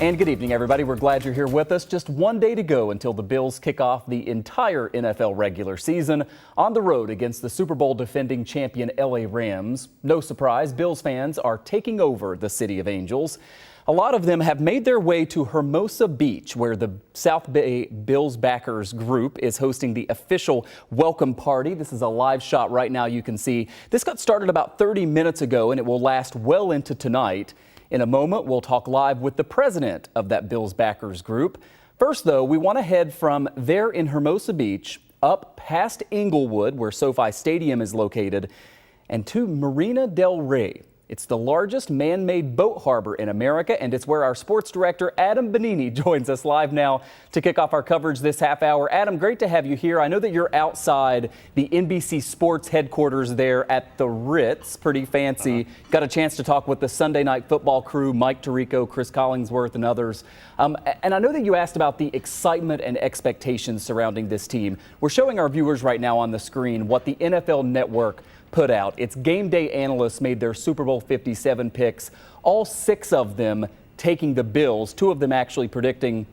And good evening, everybody. We're glad you're here with us. Just one day to go until the Bills kick off the entire NFL regular season on the road against the Super Bowl defending champion LA Rams. No surprise, Bills fans are taking over the City of Angels. A lot of them have made their way to Hermosa Beach, where the South Bay Bills backers group is hosting the official welcome party. This is a live shot right now. You can see this got started about 30 minutes ago, and it will last well into tonight. In a moment, we'll talk live with the president of that Bills backers group. First, though, we want to head from there in Hermosa Beach up past Inglewood, where SoFi Stadium is located, and to Marina del Rey. It's the largest man-made boat harbor in America, and it's where our sports director, Adam Bonini, joins us live now to kick off our coverage this half hour. Adam, great to have you here. I know that you're outside the NBC Sports headquarters there at the Ritz. Pretty fancy. Got a chance to talk with the Sunday Night Football crew, Mike Tirico, Chris Collingsworth, and others. And I know that you asked about the excitement and expectations surrounding this team. We're showing our viewers right now on the screen what the NFL Network put out. Its game day analysts made their Super Bowl 57 picks, all 6 of them taking the Bills, 2 of them actually predicting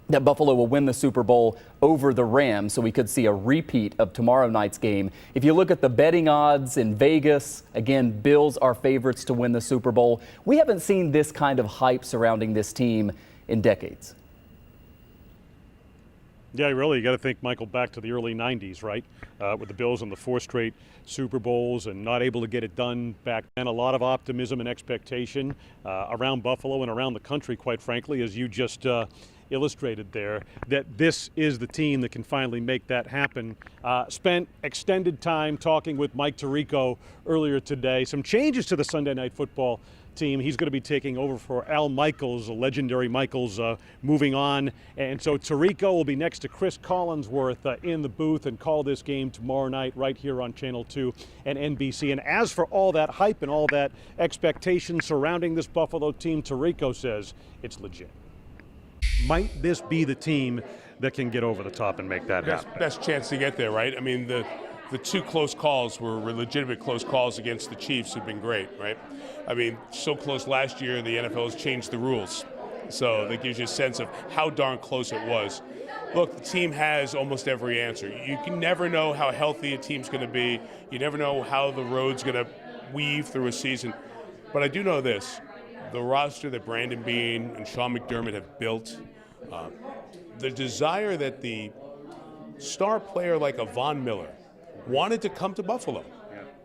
that Buffalo will win the Super Bowl over the Rams, so we could see a repeat of tomorrow night's game. If you look at the betting odds in Vegas, again, Bills are favorites to win the Super Bowl. We haven't seen this kind of hype surrounding this team in decades. Yeah, really, you got to think, Michael, back to the early 90s, right? With the Bills in the 4 straight Super Bowls and not able to get it done back then. A lot of optimism and expectation around Buffalo and around the country, quite frankly, as you just illustrated there, that this is the team that can finally make that happen. Spent extended time talking with Mike Tirico earlier today. Some changes to the Sunday Night Football team. He's going to be taking over for Al Michaels, a legendary Michaels, moving on. And so Tirico will be next to Chris Collingsworth in the booth and call this game tomorrow night right here on Channel 2 and NBC. And as for all that hype and all that expectation surrounding this Buffalo team, Tirico says it's legit. Might this be the team that can get over the top and make that happen? Best chance to get there, right? I mean, the 2 close calls were legitimate close calls against the Chiefs, who've been great, right? I mean, so close last year, the NFL has changed the rules. So that gives you a sense of how darn close it was. Look, the team has almost every answer. You can never know how healthy a team's going to be. You never know how the road's going to weave through a season. But I do know this. The roster that Brandon Beane and Sean McDermott have built, the desire that the star player like a Von Miller wanted to come to Buffalo.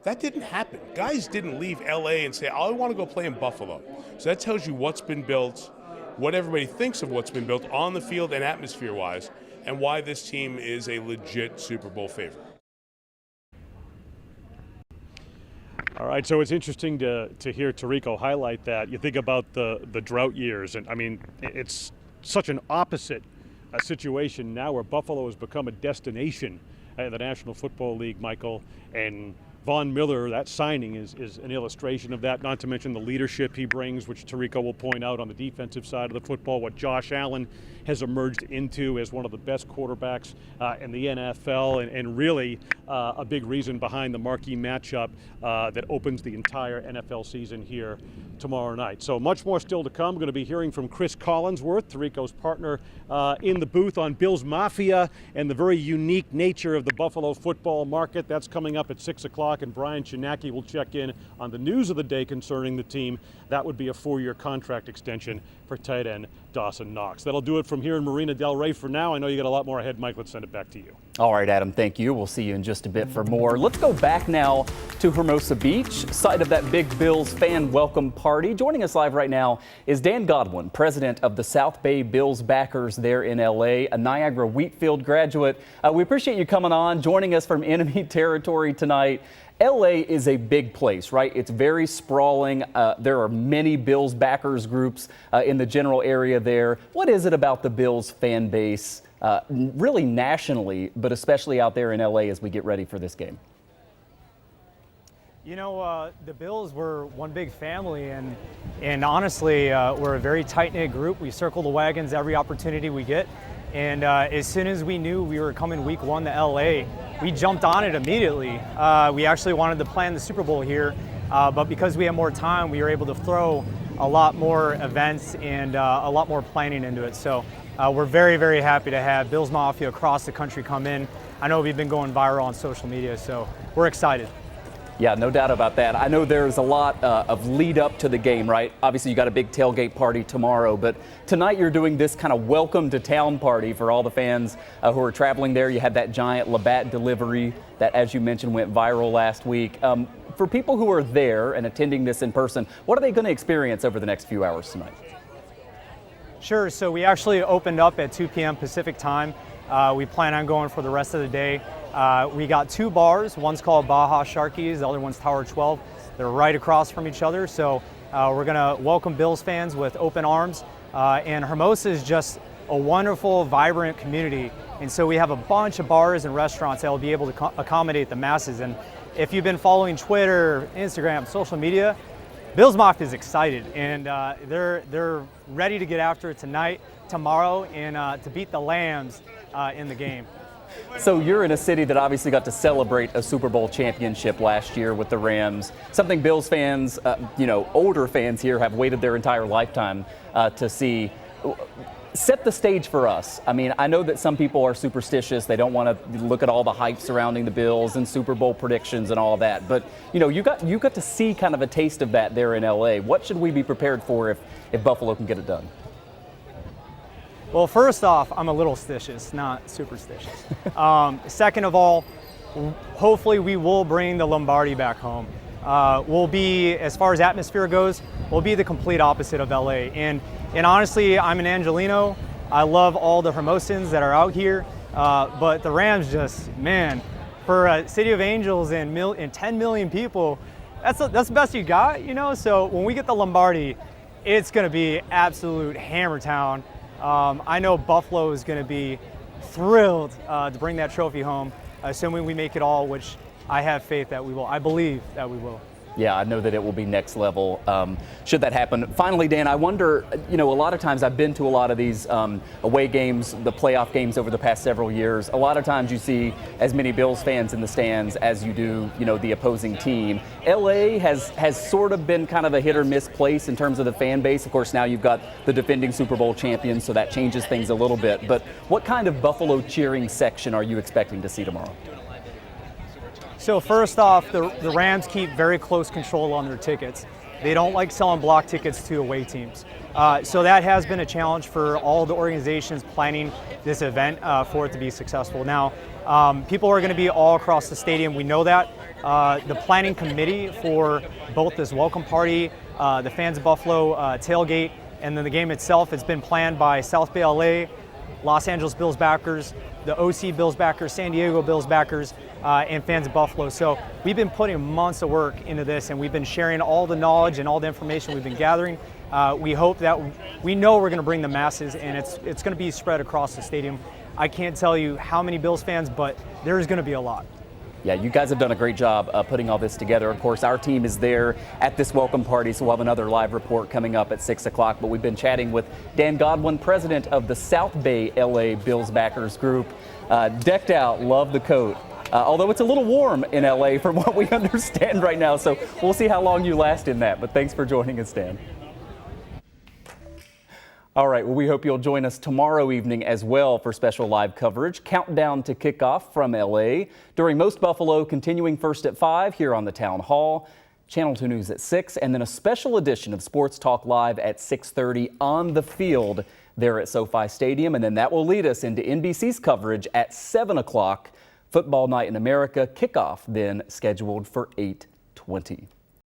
That didn't happen. Guys didn't leave LA and say, I want to go play in Buffalo. So that tells you what's been built, what everybody thinks of what's been built on the field and atmosphere-wise, and why this team is a legit Super Bowl favorite. All right, so it's interesting to hear Tirico highlight that. You think about the drought years, and I mean, it's such an opposite situation now where Buffalo has become a destination in the National Football League, Michael, and Von Miller, that signing is an illustration of that, not to mention the leadership he brings, which Tirico will point out on the defensive side of the football, what Josh Allen has emerged into as one of the best quarterbacks in the NFL, and really a big reason behind the marquee matchup that opens the entire NFL season here tomorrow night. So much more still to come. We're going to be hearing from Chris Collingsworth, Tirico's partner in the booth, on bills-mafia and the very unique nature of the Buffalo football market. That's coming up at 6 o'clock, and Brian Chinacki will check in on the news of the day concerning the team. That would be a 4-year contract extension for tight end Dawson Knox. That'll do it from here in Marina del Rey for now. I know you got a lot more ahead, Mike. Let's send it back to you. All right, Adam, thank you. We'll see you in just a bit for more. Let's go back now to Hermosa Beach, site of that big Bills fan welcome party. Joining us live right now is Dan Godwin, president of the South Bay Bills backers there in LA, a Niagara Wheatfield graduate. We appreciate you coming on, joining us from enemy territory tonight. LA is a big place, right? It's very sprawling. There are many Bills backers groups in the general area there. What is it about the Bills fan base, really nationally, but especially out there in LA as we get ready for this game? You know, the Bills were one big family, and honestly, we're a very tight-knit group. We circle the wagons every opportunity we get. And as soon as we knew we were coming week 1 to LA, we jumped on it immediately. We actually wanted to plan the Super Bowl here, but because we had more time, we were able to throw a lot more events and a lot more planning into it. So we're very, very happy to have bills-mafia across the country come in. I know we've been going viral on social media, so we're excited. Yeah, no doubt about that. I know there's a lot of lead up to the game, right? Obviously, you got a big tailgate party tomorrow, but tonight you're doing this kind of welcome to town party for all the fans who are traveling there. You had that giant Labatt delivery that, as you mentioned, went viral last week. For people who are there and attending this in person, what are they going to experience over the next few hours tonight? Sure, so we actually opened up at 2 p.m. Pacific time. We plan on going for the rest of the day. We got 2 bars. One's called Baja Sharkies, the other one's Tower 12. They're right across from each other, so we're gonna welcome Bills fans with open arms. And Hermosa is just a wonderful, vibrant community. And so we have a bunch of bars and restaurants that will be able to accommodate the masses. And if you've been following Twitter, Instagram, social media, bills-mafia is excited, and they're ready to get after it tonight, tomorrow, and to beat the Lambs in the game. So you're in a city that obviously got to celebrate a Super Bowl championship last year with the Rams, something Bills fans, older fans here have waited their entire lifetime to see. Set the stage for us. I mean, I know that some people are superstitious. They don't want to look at all the hype surrounding the Bills and Super Bowl predictions and all that. But, you got to see kind of a taste of that there in LA. What should we be prepared for if Buffalo can get it done? Well, first off, I'm a little stitious, not superstitious. Second of all, hopefully we will bring the Lombardi back home. We'll be, as far as atmosphere goes, we'll be the complete opposite of LA. And honestly, I'm an Angelino. I love all the Hermosans that are out here, but the Rams just, man, for a city of angels and 10 million people, that's the best you got, So when we get the Lombardi, it's going to be absolute hammer town. I know Buffalo is going to be thrilled to bring that trophy home, assuming we make it all, which I have faith that we will. I believe that we will. Yeah, I know that it will be next level should that happen. Finally, Dan, I wonder, a lot of times I've been to a lot of these away games, the playoff games over the past several years. A lot of times you see as many Bills fans in the stands as you do, the opposing team. LA has sort of been kind of a hit or miss place in terms of the fan base. Of course, now you've got the defending Super Bowl champions, so that changes things a little bit. But what kind of Buffalo cheering section are you expecting to see tomorrow? So first off, the Rams keep very close control on their tickets. They don't like selling block tickets to away teams. So that has been a challenge for all the organizations planning this event for it to be successful. Now, people are going to be all across the stadium. We know that. The planning committee for both this welcome party, the Fans of Buffalo tailgate, and then the game itself has been planned by South Bay LA, Los Angeles Bills backers, the OC Bills backers, San Diego Bills backers, and Fans of Buffalo. So we've been putting months of work into this, and we've been sharing all the knowledge and all the information we've been gathering. We hope that we know we're going to bring the masses, and it's going to be spread across the stadium. I can't tell you how many Bills fans, but there's going to be a lot. Yeah, you guys have done a great job putting all this together. Of course, our team is there at this welcome party, so we'll have another live report coming up at 6 o'clock. But we've been chatting with Dan Godwin, president of the South Bay LA Bills Backers Group. Decked out, love the coat. Although it's a little warm in LA from what we understand right now, so we'll see how long you last in that. But thanks for joining us, Dan. All right, well, we hope you'll join us tomorrow evening as well for special live coverage. Countdown to kickoff from LA. During Most Buffalo, continuing first at 5 here on the Town Hall. Channel 2 News at 6, and then a special edition of Sports Talk Live at 6:30 on the field there at SoFi Stadium. And then that will lead us into NBC's coverage at 7 o'clock. Football Night in America kickoff then scheduled for 8:20.